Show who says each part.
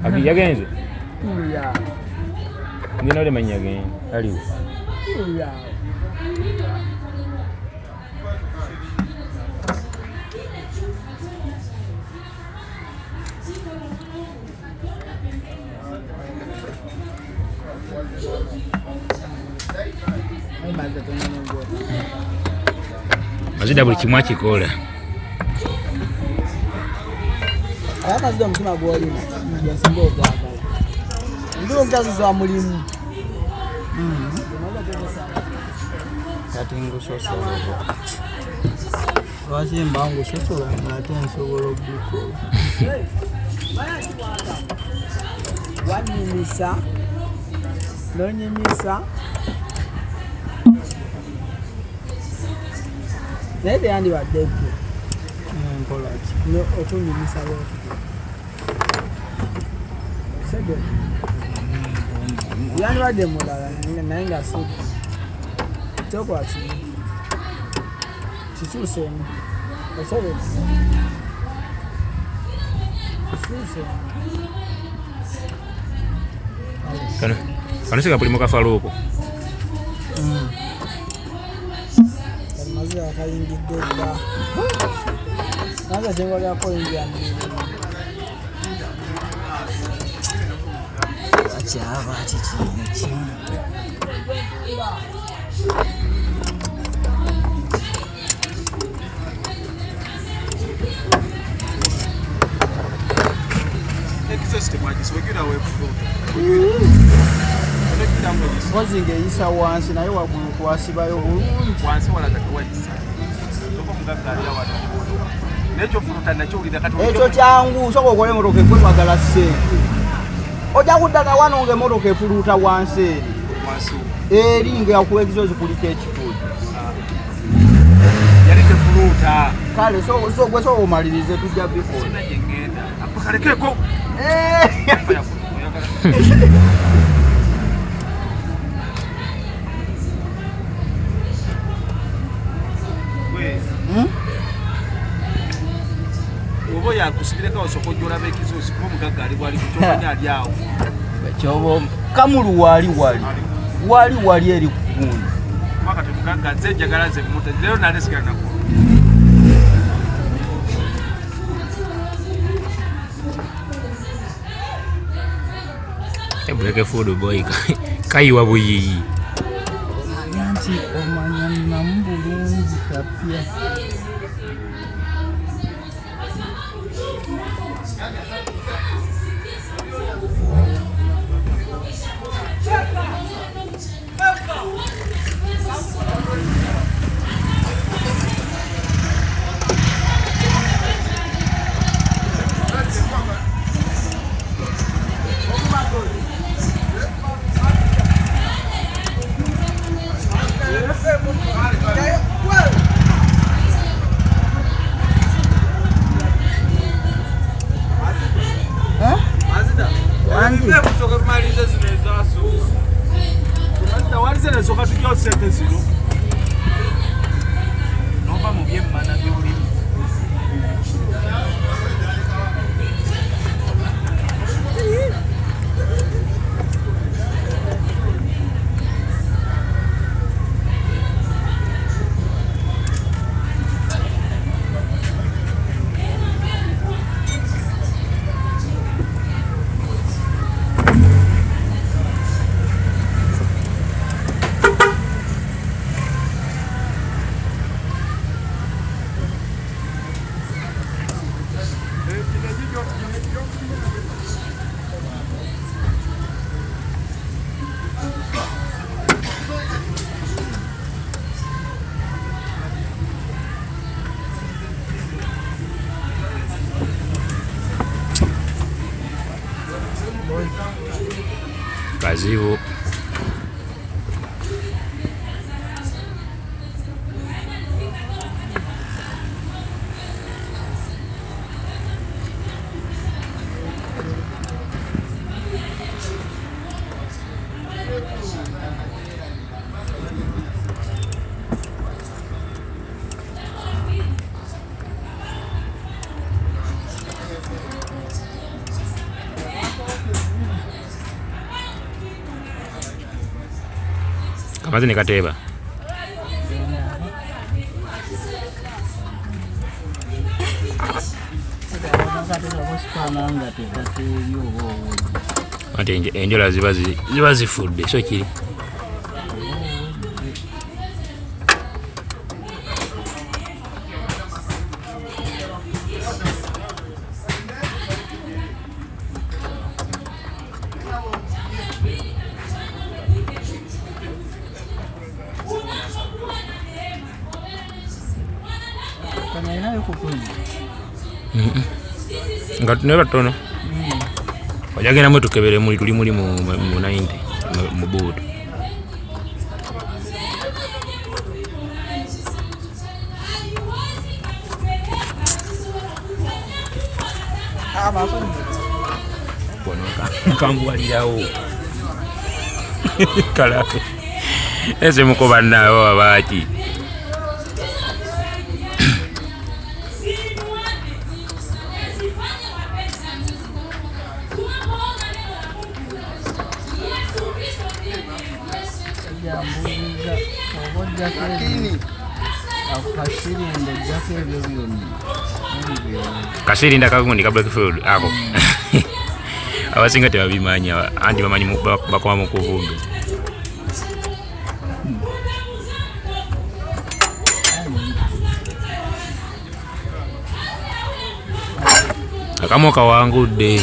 Speaker 1: Abi yagenze.
Speaker 2: Ya.
Speaker 1: Ndino le manya gen. Aliwo.
Speaker 2: Ya.
Speaker 1: Mazida buli kimwa kikola.
Speaker 2: Mazida omutima gw'olina yasinga ogwagala. Ndi omujaguzi wa mulimu. Kati ngusosola. Lwaki mba ngusosola ng'ate nsobola okugukola. Wanyumisa n'onyumisa naye teyandibadde ggwe nkola ki okunyumisa bwoti sege yandibadde mulala naye nga si kyokola kimu kikyuseemu osobezi kikyuseemu
Speaker 1: Kano sika pulimo kafalo oko.
Speaker 2: Mazira kayingidde dda. Naza kyengo lyako yingira akyaba kiki. Mpozi ng'eyisa wansi naye waggulu kwasibayo bulungi. Ekyo kyangu soka okole emotoka ekwemagala ssente. Ojja kuddaga wano ng'emmotoka efuluuta wansi eri ng'akuwa ekisozi kuliko ekikulu.
Speaker 3: Yali tefuluuta.
Speaker 2: Kale gwe soba omalirize tujja bikola.
Speaker 3: Kalekeko. Obo yakusibireka osokojola bekisosi ko mugaga ali wali kuchomanya ali awo.
Speaker 2: Chobo kamulu wali eri kukundi.
Speaker 3: Maka tumugaga nze jagalaze muta lero nalesika nako.
Speaker 1: Ebreke fodo boy kaiwa buyiyi.
Speaker 2: Omanya na mbulungi kapia.
Speaker 1: Kazibu. Kamaze ne kateeba. Ate enjola ziba zifudde so kiri. Nga tuneba tono. Wajagenda mwe tukebere muli tuli muli mu 90 mu boot. Kambuwalirawo. Kalafe. Ese mukoba nawo abaki. Kasirinda kagundi ka Blackfield ako. Abasinga tebabimanya anti bamanyi bakoma mu kuvuga. Akamoka wangudde.